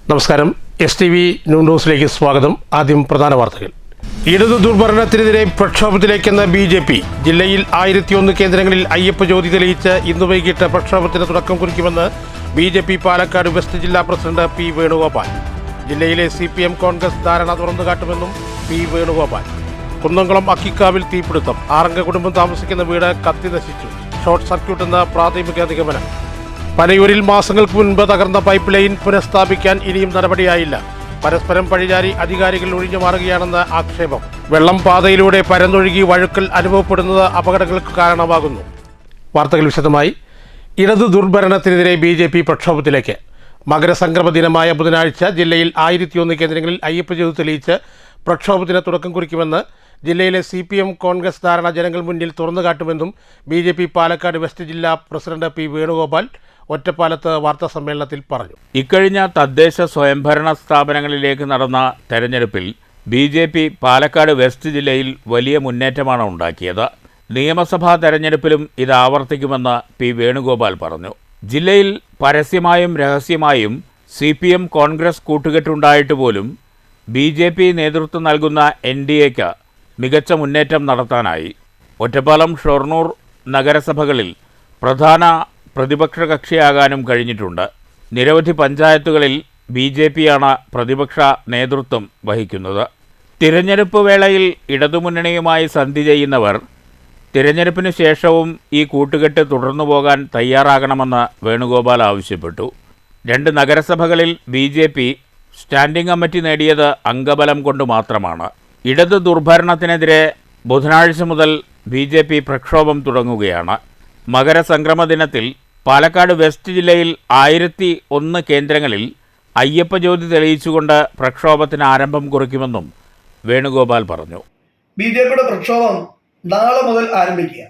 നമസ്കാരം. STV ന്യൂസിലേക്ക് സ്വാഗതം. ആദ്യം പ്രധാന വാർത്തകൾ. ഇടതു ദുർഭരണത്തിനെതിരെ പ്രക്ഷോഭത്തിലേക്കെന്ന BJP. ജില്ലയിൽ 1001 കേന്ദ്രങ്ങളിൽ അയ്യപ്പ ജ്യോതി തെളിയിച്ച് ഇന്ന് വൈകിട്ട് പ്രക്ഷോഭത്തിന് തുടക്കം കുറിക്കുമെന്ന് BJP പാലക്കാട് വെസ്റ്റ് ജില്ലാ പ്രസിഡന്റ് P. വേണുഗോപാൽ. ജില്ലയിലെ CPM കോൺഗ്രസ് ധാരണ തുറന്നുകാട്ടുമെന്നും P. വേണുഗോപാൽ. കുന്നംകുളം അക്കിക്കാവിൽ തീപിടുത്തം. 6 അംഗ കുടുംബം താമസിക്കുന്ന വീട് കത്തി നശിച്ചു. ഷോർട്ട് സർക്യൂട്ട് എന്ന പ്രാഥമിക നിഗമനം. പനയൂരിൽ മാസങ്ങൾക്ക് മുൻപ് തകർന്ന പൈപ്പ് ലൈൻ പുനഃസ്ഥാപിക്കാൻ ഇനിയും നടപടിയായില്ല. പരസ്പരം പഴിചാരി അധികാരികൾ ഒഴിഞ്ഞു മാറുകയാണെന്ന് ആക്ഷേപം. വെള്ളം പാതയിലൂടെ പരന്നൊഴുകി വഴുക്കൽ അനുഭവപ്പെടുന്നത് അപകടങ്ങൾക്ക് കാരണമാകുന്നു. വാർത്തകൾ വിശദമായി. ഇടതു ദുർഭരണത്തിനെതിരെ BJP പ്രക്ഷോഭത്തിലേക്ക്. മകരസംക്രമ ദിനമായ ബുധനാഴ്ച ജില്ലയിൽ 1001 കേന്ദ്രങ്ങളിൽ അയ്യപ്പ ജ്യോതി തെളിയിച്ച് പ്രക്ഷോഭത്തിന് തുടക്കം കുറിക്കുമെന്ന് ജില്ലയിലെ CPM കോൺഗ്രസ് ധാരണ ജനങ്ങൾ മുന്നിൽ തുറന്നുകാട്ടുമെന്നും BJP പാലക്കാട് വെസ്റ്റ് ജില്ലാ പ്രസിഡന്റ് P. വേണുഗോപാൽ ഒറ്റപ്പാലത്ത് വാർത്താസമ്മേളനത്തിൽ പറഞ്ഞു. ഇക്കഴിഞ്ഞ തദ്ദേശ സ്വയംഭരണ സ്ഥാപനങ്ങളിലേക്ക് നടന്ന തെരഞ്ഞെടുപ്പിൽ BJP പാലക്കാട് വെസ്റ്റ് ജില്ലയിൽ വലിയ മുന്നേറ്റമാണ് ഉണ്ടാക്കിയത്. നിയമസഭാ തെരഞ്ഞെടുപ്പിലും ഇത് ആവർത്തിക്കുമെന്ന് P. വേണുഗോപാൽ പറഞ്ഞു. ജില്ലയിൽ പരസ്യമായും രഹസ്യമായും CPM കോൺഗ്രസ് കൂട്ടുകെട്ടുണ്ടായിട്ട് പോലും BJP നേതൃത്വം നൽകുന്ന NDAക്ക് മികച്ച മുന്നേറ്റം നടത്താനായി. ഒറ്റപ്പാലം, ഷൊർണൂർ നഗരസഭകളിൽ പ്രധാന പ്രതിപക്ഷ കക്ഷിയാകാനും കഴിഞ്ഞിട്ടുണ്ട്. നിരവധി പഞ്ചായത്തുകളിൽ BJPയാണ് പ്രതിപക്ഷ നേതൃത്വം വഹിക്കുന്നത്. തിരഞ്ഞെടുപ്പ് വേളയിൽ ഇടതുമുന്നണിയുമായി സന്ധി ചെയ്യുന്നവർ തിരഞ്ഞെടുപ്പിന് ശേഷവും ഈ കൂട്ടുകെട്ട് തുടർന്നു പോകാൻ തയ്യാറാകണമെന്ന് വേണുഗോപാൽ ആവശ്യപ്പെട്ടു. 2 നഗരസഭകളിൽ BJP സ്റ്റാൻഡിംഗ് കമ്മിറ്റി നേടിയത് അംഗബലം കൊണ്ട് മാത്രമാണ്. ഇടതു ദുർഭരണത്തിനെതിരെ ബുധനാഴ്ച മുതൽ BJP പ്രക്ഷോഭം തുടങ്ങുകയാണ്. മകരസംക്രമ ദിനത്തിൽ പാലക്കാട് വെസ്റ്റ് ജില്ലയിൽ 1001 കേന്ദ്രങ്ങളിൽ അയ്യപ്പ ജ്യോതി തെളിയിച്ചുകൊണ്ട് പ്രക്ഷോഭത്തിന് ആരംഭം കുറിക്കുമെന്നും വേണുഗോപാൽ പറഞ്ഞു. BJPയുടെ പ്രക്ഷോഭം നാളെ മുതൽ ആരംഭിക്കുക.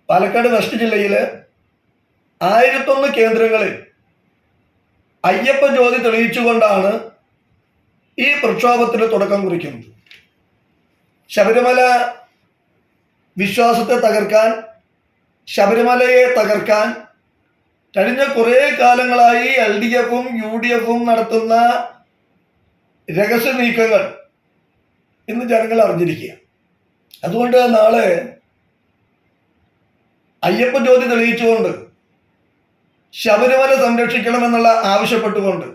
പാലക്കാട് വെസ്റ്റ് ജില്ലയിൽ 1001 കേന്ദ്രങ്ങളിൽ അയ്യപ്പ ജ്യോതി തെളിയിച്ചുകൊണ്ടാണ് ഈ പ്രക്ഷോഭത്തിന് തുടക്കം കുറിക്കുന്നത്. ശബരിമല വിശ്വാസത്തെ തകർക്കാൻ, ശബരിമലയെ തകർക്കാൻ കഴിഞ്ഞ കുറേ കാലങ്ങളായി LDFും UDFും നടത്തുന്ന രഹസ്യ നീക്കങ്ങൾ ഇന്ന് ജനങ്ങൾ അറിഞ്ഞിരിക്കുക. അതുകൊണ്ട് നാളെ അയ്യപ്പ ജ്യോതി തെളിയിച്ചുകൊണ്ട് ശബരിമല സംരക്ഷിക്കണമെന്നുള്ള ആവശ്യപ്പെട്ടുകൊണ്ട്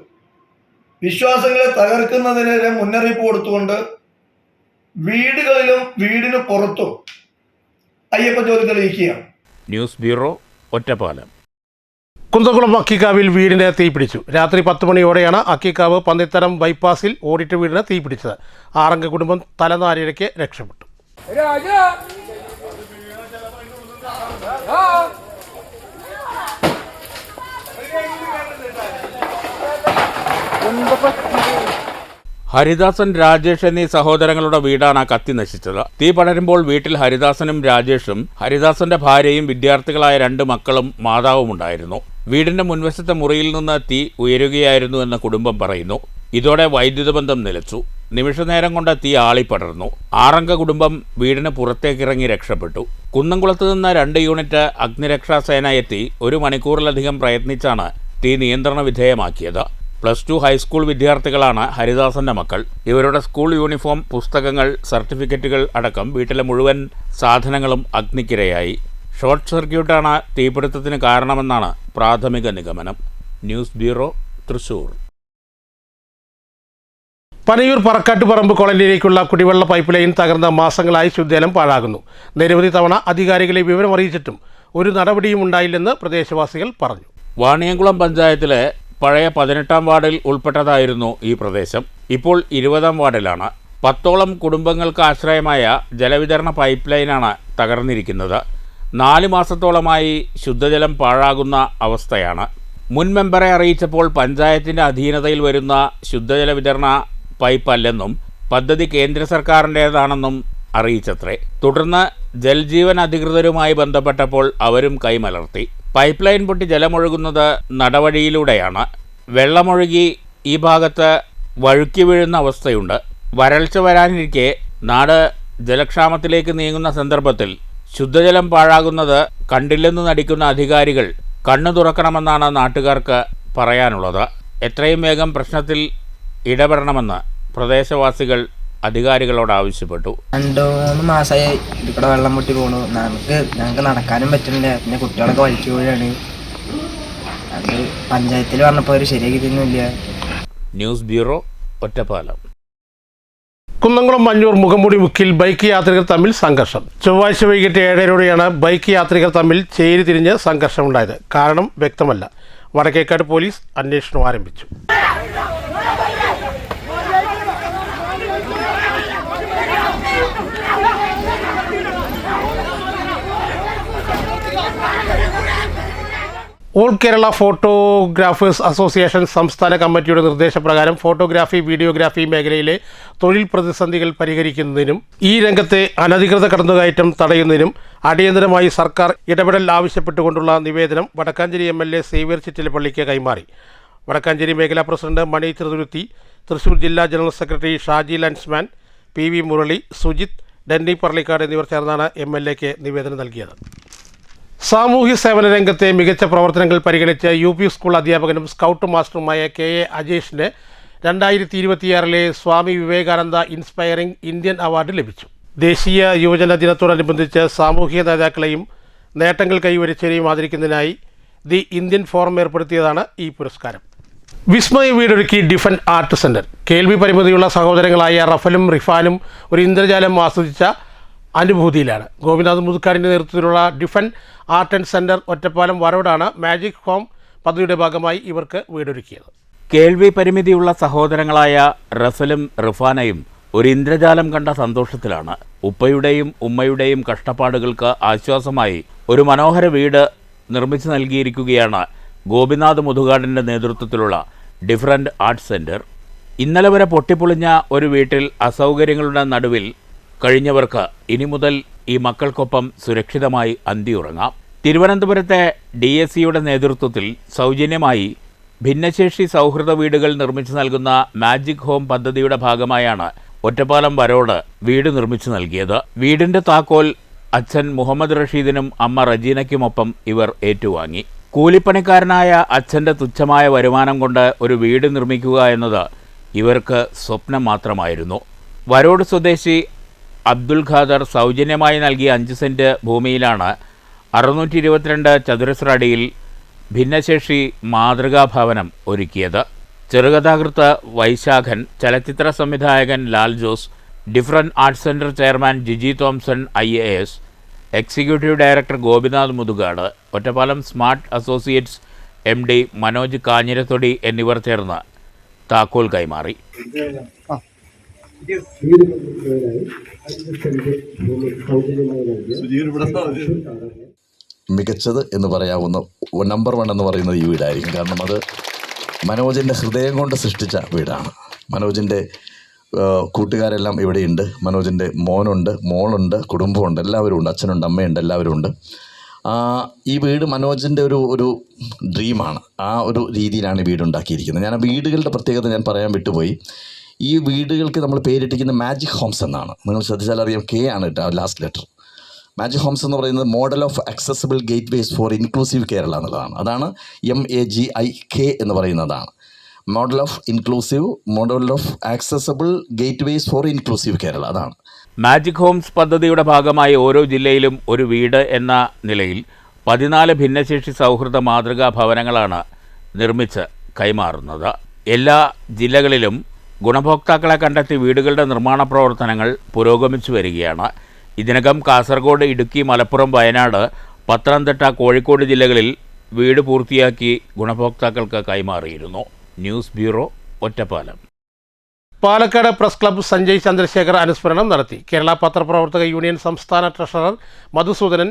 വിശ്വാസങ്ങളെ തകർക്കുന്നതിനെതിരെ മുന്നറിയിപ്പ് കൊടുത്തുകൊണ്ട് വീടുകളിലും വീടിന് പുറത്തും അയ്യപ്പ ജ്യോതി തെളിയിക്കുകയാണ്. News bureau, Ottapalam. കുന്നംകുളം അക്കിക്കാവിൽ വീടിന് തീപിടിച്ചു. രാത്രി 10 മണിയോടെയാണ് അക്കിക്കാവ് പന്നിത്തരം ബൈപ്പാസിൽ ഓടിട്ട വീടിന് തീപിടിച്ചത്. 6 അംഗ കുടുംബം തലനാരിഴയ്ക്ക് രക്ഷപ്പെട്ടു. ഹരിദാസൻ, രാജേഷ് എന്നീ സഹോദരങ്ങളുടെ വീടാണ് കത്തി നശിച്ചത്. തീ പടരുമ്പോൾ വീട്ടിൽ ഹരിദാസനും രാജേഷും ഹരിദാസന്റെ ഭാര്യയും വിദ്യാർത്ഥികളായ 2 മക്കളും മാതാവും ഉണ്ടായിരുന്നു. വീടിന്റെ മുൻവശത്തെ മുറിയിൽ നിന്ന് തീ ഉയരുകയായിരുന്നു എന്ന് കുടുംബം പറയുന്നു. ഇതോടെ വൈദ്യുത ബന്ധം നിലച്ചു. നിമിഷനേരം കൊണ്ട് തീ ആളിപ്പടർന്നു. 6 അംഗ കുടുംബം വീടിന് പുറത്തേക്കിറങ്ങി രക്ഷപ്പെട്ടു. കുന്നംകുളത്ത് നിന്ന് 2 യൂണിറ്റ് അഗ്നിരക്ഷാസേന എത്തി 1 മണിക്കൂറിലധികം പ്രയത്നിച്ചാണ് തീ നിയന്ത്രണ വിധേയമാക്കിയത്. +2 ഹൈസ്കൂൾ വിദ്യാർത്ഥികളാണ് ഹരിദാസന്റെ മക്കൾ. ഇവരുടെ സ്കൂൾ യൂണിഫോം, പുസ്തകങ്ങൾ, സർട്ടിഫിക്കറ്റുകൾ അടക്കം വീട്ടിലെ മുഴുവൻ സാധനങ്ങളും അഗ്നിക്കിരയായി. ഷോർട്ട് സർക്യൂട്ടാണ് തീപിടുത്തത്തിന് കാരണമെന്നാണ് പ്രാഥമിക നിഗമനം. News bureau, Thrissur. പനയൂർ പറക്കാട്ടുപറമ്പ് കോളനിയിലേക്കുള്ള കുടിവെള്ള പൈപ്പ് ലൈൻ തകർന്ന മാസങ്ങളായി ശുദ്ധജലം പാഴാകുന്നു. നിരവധി തവണ അധികാരികളെ വിവരമറിയിച്ചിട്ടും ഒരു നടപടിയും ഉണ്ടായില്ലെന്ന് പ്രദേശവാസികൾ പറഞ്ഞു. വാണിയംകുളം പഞ്ചായത്തിലെ പഴയ 18-ാം വാർഡിൽ ഉൾപ്പെട്ടതായിരുന്നു ഈ പ്രദേശം. ഇപ്പോൾ 20-ാം വാർഡിലാണ്. 10ഓളം കുടുംബങ്ങൾക്ക് ആശ്രയമായ ജലവിതരണ പൈപ്പ് ലൈനാണ് തകർന്നിരിക്കുന്നത്. 4 മാസത്തോളമായി ശുദ്ധജലം പാഴാകുന്ന അവസ്ഥയാണ്. മുൻ മെമ്പറെ അറിയിച്ചപ്പോൾ പഞ്ചായത്തിൻ്റെ അധീനതയിൽ വരുന്ന ശുദ്ധജല വിതരണ പൈപ്പ് അല്ലെന്നും പദ്ധതി കേന്ദ്ര സർക്കാരിൻ്റേതാണെന്നും അറിയിച്ചത്രേ. തുടർന്ന് ജൽജീവൻ അധികൃതരുമായി ബന്ധപ്പെട്ടപ്പോൾ അവരും കൈമലർത്തി. പൈപ്പ് ലൈൻ പൊട്ടി ജലമൊഴുകുന്നത് നടവഴിയിലൂടെയാണ്. വെള്ളമൊഴുകി ഈ ഭാഗത്ത് വഴുക്കി വീഴുന്ന അവസ്ഥയുണ്ട്. വരൾച്ച വരാനിരിക്കെ നാട് ജലക്ഷാമത്തിലേക്ക് നീങ്ങുന്ന സന്ദർഭത്തിൽ ശുദ്ധജലം പാഴാകുന്നത് കണ്ടില്ലെന്ന് നടിക്കുന്ന അധികാരികൾ കണ്ണു തുറക്കണമെന്നാണ് നാട്ടുകാർക്ക് പറയാനുള്ളത്. എത്രയും വേഗം പ്രശ്നത്തിൽ ഇടപെടണമെന്ന് പ്രദേശവാസികൾ അധികാരികളോട് ആവശ്യപ്പെട്ടു. 2-3 മാസമായി ഇവിടെ വെള്ളം പൊട്ടി പോണു. ഞങ്ങൾക്ക് നടക്കാനും പറ്റുന്നില്ല. പിന്നെ കുട്ടികളൊക്കെ വലിച്ചു പോവുകയാണ്. അത് പഞ്ചായത്തിൽ പറഞ്ഞപ്പോൾ അവർ ശരിയാക്കി തരുന്നില്ല. News bureau, Ottapalam. കുന്നംകുളം മഞ്ഞൂർ മുഖംമൂടി മുക്കിൽ ബൈക്ക് യാത്രികർ തമ്മിൽ സംഘർഷം. ചൊവ്വാഴ്ച വൈകിട്ട് 7:30 ബൈക്ക് യാത്രികർ തമ്മിൽ ചേരി തിരിഞ്ഞ് സംഘർഷമുണ്ടായത്. കാരണം വ്യക്തമല്ല. വടക്കേക്കാട് പോലീസ് അന്വേഷണം ആരംഭിച്ചു. ഓൾ കേരള ഫോട്ടോഗ്രാഫേഴ്സ് അസോസിയേഷൻ സംസ്ഥാന കമ്മിറ്റിയുടെ നിർദ്ദേശപ്രകാരം ഫോട്ടോഗ്രാഫി, വീഡിയോഗ്രാഫി മേഖലയിലെ തൊഴിൽ പ്രതിസന്ധികൾ പരിഹരിക്കുന്നതിനും ഈ രംഗത്തെ അനധികൃത കടന്നുകയറ്റം തടയുന്നതിനും അടിയന്തരമായി സർക്കാർ ഇടപെടൽ ആവശ്യപ്പെട്ടുകൊണ്ടുള്ള നിവേദനം വടക്കാഞ്ചേരി MLA സേവ്യർ ചിറ്റിലപ്പള്ളിക്ക് കൈമാറി. വടക്കാഞ്ചേരി മേഖലാ പ്രസിഡന്റ് മണി ചെറുതുരുത്തി, തൃശൂർ ജില്ലാ ജനറൽ സെക്രട്ടറി ഷാജി ലാൻസ്മാൻ, PV മുരളി, സുജിത്, ഡെന്നി പറളിക്കാട് എന്നിവർ ചേർന്നാണ് MLAക്ക് നിവേദനം നൽകിയത്. സാമൂഹ്യ സേവന രംഗത്തെ മികച്ച പ്രവർത്തനങ്ങൾ പരിഗണിച്ച് UP സ്കൂൾ അധ്യാപകനും scout മാസ്റ്ററുമായ KA അജേഷിന് 2026 Swami Vivekananda inspiring Indian award ലഭിച്ചു. ദേശീയ യുവജന ദിനത്തോടനുബന്ധിച്ച് സാമൂഹിക നേതാക്കളെയും നേട്ടങ്ങൾ കൈവരിച്ചവരെയും ആദരിക്കുന്നതിനായി ദി ഇന്ത്യൻ ഫോറം ഏർപ്പെടുത്തിയതാണ് ഈ പുരസ്കാരം. വിസ്മയ വീടൊരുക്കി ഡിഫൻ ആർട്ട് സെൻറ്റർ. കേൾവി പരിമിതിയുള്ള സഹോദരങ്ങളായ റഫലും റിഫാനും ഒരു ഇന്ദ്രജാലം ആസ്വദിച്ച അനുഭൂതിയിലാണ്. ഗോപിനാഥ് മുതുക്കാടിൻ്റെ നേതൃത്വത്തിലുള്ള different art and centre Ottapalam വരോടാണ് മാജിക് ഹോം പദ്ധതിയുടെ ഭാഗമായി ഇവർക്ക് വീടൊരുക്കിയത്. കേൾവി പരിമിതിയുള്ള സഹോദരങ്ങളായ റഫലും റിഫാനയും ഒരു ഇന്ദ്രജാലം കണ്ട സന്തോഷത്തിലാണ്. ഉപ്പയുടെയും ഉമ്മയുടെയും കഷ്ടപ്പാടുകൾക്ക് ആശ്വാസമായി ഒരു മനോഹര വീട് നിർമ്മിച്ചു നൽകിയിരിക്കുകയാണ് ഗോപിനാഥ് മുതുകാടിൻ്റെ നേതൃത്വത്തിലുള്ള ഡിഫറൻറ്റ് ആർട്ട് സെൻറ്റർ. ഇന്നലെ വരെ പൊട്ടിപ്പൊളിഞ്ഞ ഒരു വീട്ടിൽ അസൗകര്യങ്ങളുടെ നടുവിൽ കഴിഞ്ഞവർക്ക് ഇനി മുതൽ ഈ മക്കൾക്കൊപ്പം സുരക്ഷിതമായി അന്തിയുറങ്ങാം. തിരുവനന്തപുരത്തെ DSCയുടെ നേതൃത്വത്തിൽ സൗജന്യമായി ഭിന്നശേഷി സൗഹൃദ വീടുകൾ നിർമ്മിച്ചു നൽകുന്ന മാജിക് ഹോം പദ്ധതിയുടെ ഭാഗമായാണ് ഒറ്റപ്പാലം വരോട് വീട് നിർമ്മിച്ചു നൽകിയത്. വീടിൻ്റെ താക്കോൽ അച്ഛൻ മുഹമ്മദ് റഷീദിനും അമ്മ റജീനയ്ക്കുമൊപ്പം ഇവർ ഏറ്റുവാങ്ങി. കൂലിപ്പണിക്കാരനായ അച്ഛൻ്റെ തുച്ഛമായ വരുമാനം കൊണ്ട് ഒരു വീട് നിർമ്മിക്കുക എന്നത് ഇവർക്ക് സ്വപ്നം മാത്രമായിരുന്നു. വരോട് സ്വദേശി അബ്ദുൽ ഖാദർ സൗജന്യമായി നൽകിയ 5 സെൻറ്റ് ഭൂമിയിലാണ് 622 ചതുരശ്ര അടിയിൽ ഭിന്നശേഷി മാതൃകാ ഭവനം ഒരുക്കിയത്. ചെറുകഥാകൃത്ത് വൈശാഖൻ, ചലച്ചിത്ര സംവിധായകൻ Lal Jose, different art centre chairman Jiji Thomson IAS, executive director Gopinath Muthukad, Ottapalam smart associates MD Manoj Kanjirathodi എന്നിവർ ചേർന്ന് താക്കോൽ കൈമാറി. മികച്ചത് എന്ന് പറയാവുന്ന നമ്പർ 1 എന്ന് പറയുന്നത് ഈ വീടായിരിക്കും. കാരണം അത് മനോജിൻ്റെ ഹൃദയം കൊണ്ട് സൃഷ്ടിച്ച വീടാണ്. മനോജിൻ്റെ കൂട്ടുകാരെല്ലാം ഇവിടെയുണ്ട്. മനോജിൻ്റെ മോനുണ്ട്, മോളുണ്ട്, കുടുംബമുണ്ട്, എല്ലാവരും ഉണ്ട്. അച്ഛനുണ്ട്, അമ്മയുണ്ട്, എല്ലാവരും ഉണ്ട്. ഈ വീട് മനോജിൻ്റെ ഒരു ഡ്രീമാണ്. ആ ഒരു രീതിയിലാണ് ഈ വീടുണ്ടാക്കിയിരിക്കുന്നത്. ഞാൻ ആ വീടുകളുടെ പ്രത്യേകത ഞാൻ പറയാൻ വിട്ടുപോയി. ഈ വീടുകൾക്ക് നമ്മൾ പേരിട്ടിരിക്കുന്ന മാജിക് ഹോംസ് എന്നാണ്. നിങ്ങൾ ശ്രദ്ധിച്ചാൽ അറിയാം, K ആണ് കേട്ടോ ലാസ്റ്റ് ലെറ്റർ. മാജിക് ഹോംസ് എന്ന് പറയുന്നത് model of accessible gateways for inclusive Kerala എന്നുള്ളതാണ്. അതാണ് MAGIK എന്ന് പറയുന്നതാണ്. Model of accessible gateways for inclusive Kerala, അതാണ്. മാജിക് ഹോംസ് പദ്ധതിയുടെ ഭാഗമായി ഓരോ ജില്ലയിലും ഒരു വീട് എന്ന നിലയിൽ 14 ഭിന്നശേഷി സൗഹൃദ മാതൃകാ ഭവനങ്ങളാണ് നിർമ്മിച്ച് കൈമാറുന്നത്. എല്ലാ ജില്ലകളിലും ഗുണഭോക്താക്കളെ കണ്ടെത്തി വീടുകളുടെ നിർമ്മാണ പ്രവർത്തനങ്ങൾ പുരോഗമിച്ചു വരികയാണ്. ഇതിനകം കാസർഗോഡ്, ഇടുക്കി, മലപ്പുറം, വയനാട്, പത്തനംതിട്ട, കോഴിക്കോട് ജില്ലകളിൽ വീട് പൂർത്തിയാക്കി ഗുണഭോക്താക്കൾക്ക് കൈമാറിയിരുന്നു. News bureau, Ottapalam. Palakkad press club Sanjay Chandrasekhar അനുസ്മരണം നടത്തി. കേരള പത്രപ്രവർത്തക യൂണിയൻ സംസ്ഥാന ട്രഷറർ മധുസൂദനൻ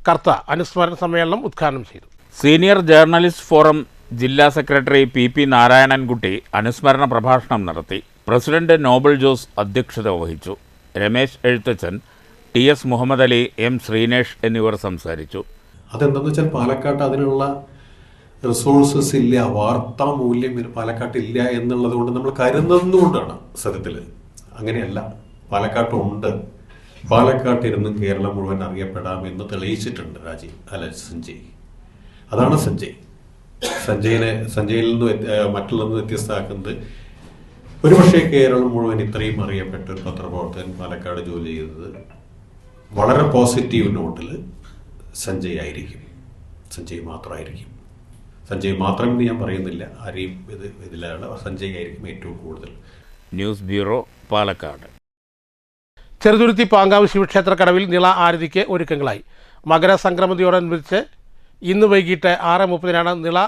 കർത്ത അനുസ്മരണ സമ്മേളനം ഉദ്ഘാടനം ചെയ്തു. സീനിയർ ജേർണലിസ്റ്റ് ഫോറം ജില്ലാ സെക്രട്ടറി PP നാരായണൻകുട്ടി അനുസ്മരണ പ്രഭാഷണം നടത്തി. പ്രസിഡന്റ് നോബൽ ജോസ് അധ്യക്ഷത വഹിച്ചു. രമേശ് എഴുത്തച്ഛൻ, TS മുഹമ്മദ് അലി, M ശ്രീനേഷ് എന്നിവർ സംസാരിച്ചു. അതെന്താണെന്ന് വെച്ചാൽ പാലക്കാട്ട് അതിനുള്ള റിസോഴ്സസ് ഇല്ല, വാർത്താ മൂല്യം പാലക്കാട്ടില്ല എന്നുള്ളത് കൊണ്ട് നമ്മൾ കരുതുന്നതുകൊണ്ടാണ്. സത്യത്തിൽ അങ്ങനെയല്ല, പാലക്കാട്ടുണ്ട്. പാലക്കാട്ടിരുന്നും കേരളം മുഴുവൻ അറിയപ്പെടാമെന്ന് തെളിയിച്ചിട്ടുണ്ട് സഞ്ജയ്. അതാണ് സഞ്ജയ്. സഞ്ജയിൽ നിന്ന് മറ്റുള്ളതെന്ന് വ്യത്യസ്തമാക്കുന്നത് ഒരുപക്ഷെ കേരളം മുഴുവൻ ഇത്രയും അറിയപ്പെട്ട ഒരു പത്രപ്രവർത്തകൻ പാലക്കാട് ജോലി ചെയ്തത് വളരെ പോസിറ്റീവ് നോട്ടിൽ സഞ്ജയ് മാത്രമായിരിക്കും. സഞ്ജയ് മാത്രമെന്ന് ഞാൻ പറയുന്നില്ല, ആരെയും ഇതിലാണ് സഞ്ജയ് ആയിരിക്കും ഏറ്റവും കൂടുതൽ. News bureau, Palakkad. ചെറുതുരുത്തി പാങ്കാവ് ശിവക്ഷേത്ര കടവിൽ നിള ആരതിക്ക് ഒരുക്കങ്ങളായി. മകരസംക്രമത്തിയോടനുബന്ധിച്ച് ഇന്ന് വൈകിട്ട് 6:30 നിള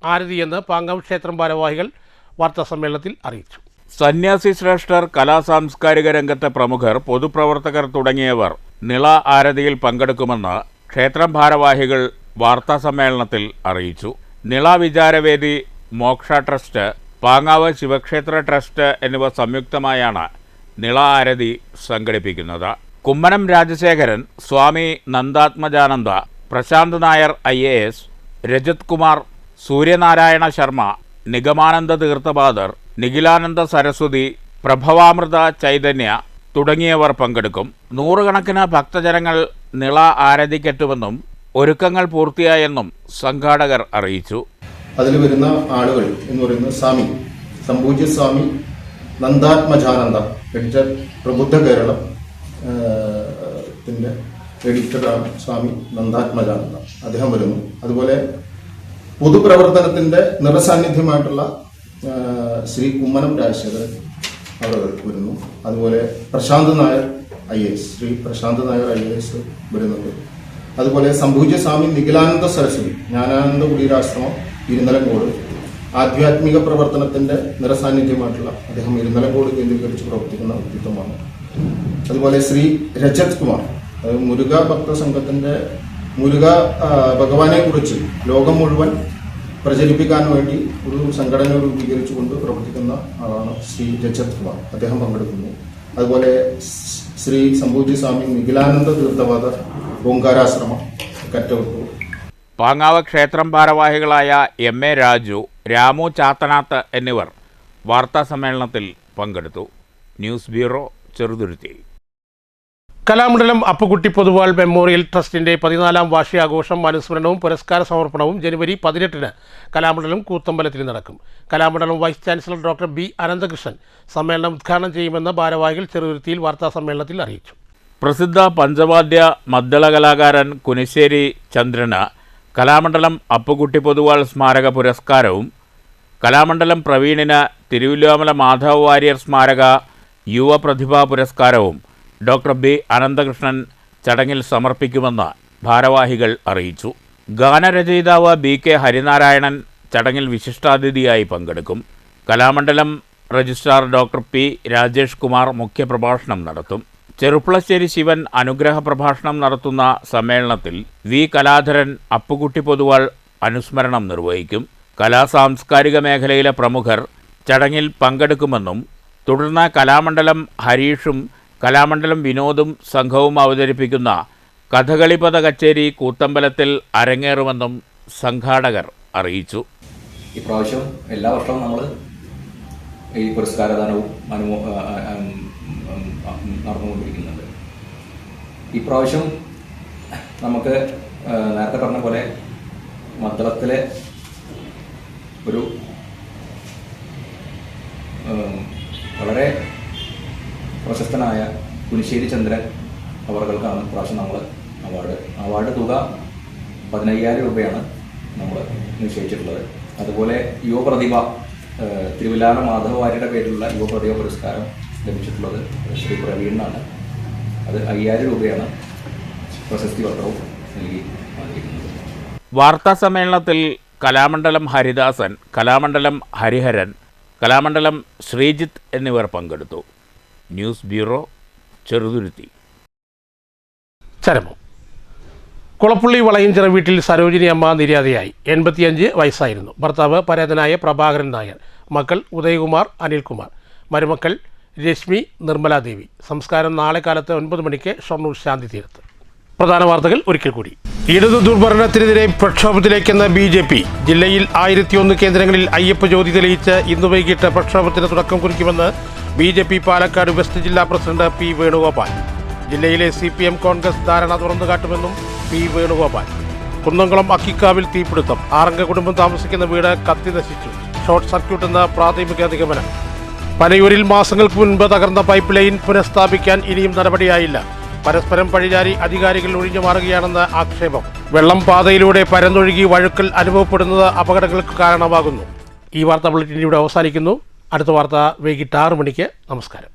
ആരതിയെന്ന് പാങ്കാവ് ക്ഷേത്രം ഭാരവാഹികൾ വാർത്താസമ്മേളനത്തിൽ അറിയിച്ചു. സന്യാസി ശ്രേഷ്ഠർ, കലാസാംസ്കാരിക രംഗത്തെ പ്രമുഖർ, പൊതുപ്രവർത്തകർ തുടങ്ങിയവർ നിള ആരതിയിൽ പങ്കെടുക്കുമെന്ന് ക്ഷേത്രം ഭാരവാഹികൾ വാർത്താസമ്മേളനത്തിൽ അറിയിച്ചു. നിള വിചാരവേദി, മോക്ഷ ട്രസ്റ്റ്, പാങ്ങാവ് ശിവക്ഷേത്ര ട്രസ്റ്റ് എന്നിവ സംയുക്തമായാണ് നിള ആരതി സംഘടിപ്പിക്കുന്നത്. കുമ്മനം രാജശേഖരൻ, സ്വാമി നന്ദാത്മജാനന്ദ, പ്രശാന്ത് നായർ IAS, രജത് കുമാർ, സൂര്യനാരായണ ശർമ്മ, നിഗമാനന്ദ തീർത്ഥപാദർ, നിഖിലാനന്ദ സരസ്വതി, പ്രഭവാമൃത ചൈതന്യ തുടങ്ങിയവർ പങ്കെടുക്കും. 100 കണക്കിന് ഭക്തജനങ്ങൾ നിള ആരതിക്കെത്തുമെന്നും ഒരുക്കങ്ങൾ പൂർത്തിയായെന്നും സംഘാടകർ അറിയിച്ചു. അതിൽ വരുന്ന ആളുകൾ എന്ന് പറയുന്നത് സ്വാമി സംപൂജ്യ സ്വാമി നന്ദാത്മജാനന്ദ, എഡിറ്റർ പ്രബുദ്ധ കേരളം എഡിറ്ററാണ് സ്വാമി നന്ദാത്മജാനന്ദ, അദ്ദേഹം വരുന്നു. അതുപോലെ പൊതുപ്രവർത്തനത്തിന്റെ നിറസാന്നിധ്യമായിട്ടുള്ള ശ്രീ കുമ്മനം രാജശേഖരൻ അവർ വരുന്നു. അതുപോലെ പ്രശാന്ത് നായർ IAS, ശ്രീ പ്രശാന്ത് നായർ IAS വരുന്നുണ്ട്. അതുപോലെ സംപൂജ്യ സ്വാമി നിഖിലാനന്ദ സരസ്വതി, ജ്ഞാനാനന്ദ കുടീരാശ്രമം, ഇരുന്നലങ്കോട്, ആധ്യാത്മിക പ്രവർത്തനത്തിന്റെ നിറസാന്നിധ്യമായിട്ടുള്ള അദ്ദേഹം ഇരുന്നലങ്കോട് കേന്ദ്രീകരിച്ച് പ്രവർത്തിക്കുന്ന വ്യക്തിത്വമാണ്. അതുപോലെ ശ്രീ രജത് കുമാർ, മുരുക ഭക്ത സംഘത്തിന്റെ മുരുക ഭഗവാനെ കുറിച്ച് ലോകം മുഴുവൻ പ്രചരിപ്പിക്കാൻ വേണ്ടി ഒരു സംഘടന രൂപീകരിച്ചുകൊണ്ട് പ്രവർത്തിക്കുന്ന ആളാണ് ശ്രീ രജത് കുമാർ, അദ്ദേഹം പങ്കെടുക്കുന്നു. അതുപോലെ ശ്രീ സംപൂജ്യ സ്വാമി നിഖിലാനന്ദ തീർത്ഥപാദർ, ഓങ്കാരാശ്രമം, കറ്റവട്ടൂർ. പാങ്ങാവ് ക്ഷേത്രം ഭാരവാഹികളായ MA രാജു, രാമു ചാത്തനാത്ത് എന്നിവർ വാർത്താസമ്മേളനത്തിൽ പങ്കെടുത്തു. News bureau, Cheruthuruthy. Kalamandalam Appukutty Poduval memorial ട്രസ്റ്റിൻ്റെ 14ാം വാർഷികാഘോഷം അനുസ്മരണവും പുരസ്കാര സമർപ്പണവും ജനുവരി 18 കലാമണ്ഡലം കൂത്തമ്പലത്തിൽ നടക്കും. Kalamandalam vice chancellor doctor B Ananthakrishnan സമ്മേളനം ഉദ്ഘാടനം ചെയ്യുമെന്ന് ഭാരവാഹികൾ ചെറുതുരുത്തിയിൽ വാർത്താസമ്മേളനത്തിൽ അറിയിച്ചു. പ്രസിദ്ധ പഞ്ചവാദ്യ മദ്ദള കലാകാരൻ കുനിശ്ശേരി ചന്ദ്രന് കലാമണ്ഡലം അപ്പുകുട്ടി പൊതുവാൾ സ്മാരക പുരസ്കാരവും കലാമണ്ഡലം പ്രവീണിന് തിരുവല്ലോമല മാധവ വാര്യർ സ്മാരക യുവ പ്രതിഭാ പുരസ്കാരവും ഡോക്ടർ B അനന്തകൃഷ്ണൻ ചടങ്ങിൽ സമർപ്പിക്കുമെന്ന് ഭാരവാഹികൾ അറിയിച്ചു. ഗാനരചയിതാവ് BK ഹരിനാരായണൻ ചടങ്ങിൽ വിശിഷ്ടാതിഥിയായി പങ്കെടുക്കും. Kalamandalam registrar doctor P Rajesh Kumar മുഖ്യപ്രഭാഷണം നടത്തും. ചെറുപ്പളശ്ശേരി ശിവൻ അനുഗ്രഹ പ്രഭാഷണം നടത്തുന്ന സമ്മേളനത്തിൽ V കലാധരൻ അപ്പുകുട്ടി പൊതുവാൾ അനുസ്മരണം നിർവഹിക്കും. കലാസാംസ്കാരിക മേഖലയിലെ പ്രമുഖർ ചടങ്ങിൽ പങ്കെടുക്കുമെന്നും തുടർന്ന് കലാമണ്ഡലം ഹരീഷും കലാമണ്ഡലം വിനോദും സംഘവും അവതരിപ്പിക്കുന്ന കഥകളിപദ കച്ചേരി കൂത്തമ്പലത്തിൽ അരങ്ങേറുമെന്നും സംഘാടകർ അറിയിച്ചു. ഇപ്രാവശ്യം എല്ലാ വർഷവും നമ്മൾ ഈ പുരസ്കാരദാനവും നടന്നുകൊണ്ടിരിക്കുന്നുണ്ട്. ഇപ്രാവശ്യം നമുക്ക് നേരത്തെ പറഞ്ഞ പോലെ മദ്ദളത്തിലെ ഒരു വളരെ പ്രശസ്തനായ കുനിശ്ശേരി ചന്ദ്രൻ അവർക്കാണ് പ്രാവശ്യം നമ്മൾ അവാർഡ് തുക 15,000 രൂപയാണ് നമ്മൾ നിശ്ചയിച്ചിട്ടുള്ളത്. അതുപോലെ യുവപ്രതിഭ തിരുവല്ലാന മാധവ വാര്യരുടെ പേരിലുള്ള യുവപ്രതിഭ പുരസ്കാരം ലഭിച്ചിട്ടുള്ളത് ശ്രീ പ്രവീണിനാണ്. അത് 5,000 രൂപയാണ് പ്രശസ്തി പത്രവും നൽകി മാറ്റിയിരിക്കുന്നത്. വാർത്താസമ്മേളനത്തിൽ കലാമണ്ഡലം ഹരിദാസൻ, കലാമണ്ഡലം ഹരിഹരൻ, കലാമണ്ഡലം ശ്രീജിത്ത് എന്നിവർ പങ്കെടുത്തു. News bureau, Cheruthuruthy. ചരമം. കുളപ്പുള്ളി വളയഞ്ചിറ വീട്ടിൽ സരോജിനി അമ്മ നിര്യാതയായി. 85 വയസ്സായിരുന്നു. ഭർത്താവ് പരേതനായ പ്രഭാകരൻ നായർ, മക്കൾ ഉദയകുമാർ, അനിൽകുമാർ, മരുമക്കൾ രശ്മി, നിർമ്മലാദേവി. സംസ്കാരം നാളെ കാലത്ത് 9 മണിക്ക് ഷൊർണൂർ ശാന്തി തീരത്ത്. പ്രധാന വാർത്തകൾ ഒരിക്കൽ കൂടി. ഇടതു ദുർഭരണത്തിനെതിരെ പ്രക്ഷോഭത്തിലേക്കെന്ന BJP. ജില്ലയിൽ 1001 കേന്ദ്രങ്ങളിൽ അയ്യപ്പ ജ്യോതി തെളിയിച്ച് ഇന്ന് വൈകിട്ട് പ്രക്ഷോഭത്തിന് തുടക്കം കുറിക്കുമെന്ന് BJP പാലക്കാട് വെസ്റ്റ് ജില്ലാ പ്രസിഡന്റ് P വേണുഗോപാൽ. ജില്ലയിലെ CPM കോൺഗ്രസ് ധാരണ തുറന്നുകാട്ടുമെന്നും P വേണുഗോപാൽ. കുന്നംകുളം അക്കിക്കാവിൽ തീപിടുത്തം. 6 അംഗ കുടുംബം താമസിക്കുന്ന വീട് കത്തി നശിച്ചു. ഷോർട്ട് സർക്യൂട്ട് എന്ന പ്രാഥമിക നിഗമനം. പനയൂരിൽ മാസങ്ങൾക്ക് മുൻപ് തകർന്ന പൈപ്പ് ലൈൻ പുനഃസ്ഥാപിക്കാൻ ഇനിയും നടപടിയായില്ല. പരസ്പരം പഴിചാരി അധികാരികൾ ഒഴിഞ്ഞു മാറുകയാണെന്ന് ആക്ഷേപം. വെള്ളം പാതയിലൂടെ പരന്നൊഴുകി വഴുക്കൽ അനുഭവപ്പെടുന്നത് അപകടങ്ങൾക്ക് കാരണമാകുന്നു. ഈ വാർത്താ ബുള്ളറ്റിൻ ഇവിടെ അവസാനിക്കുന്നു. അടുത്ത വാർത്ത വൈകിട്ട് 6 മണിക്ക്. നമസ്കാരം.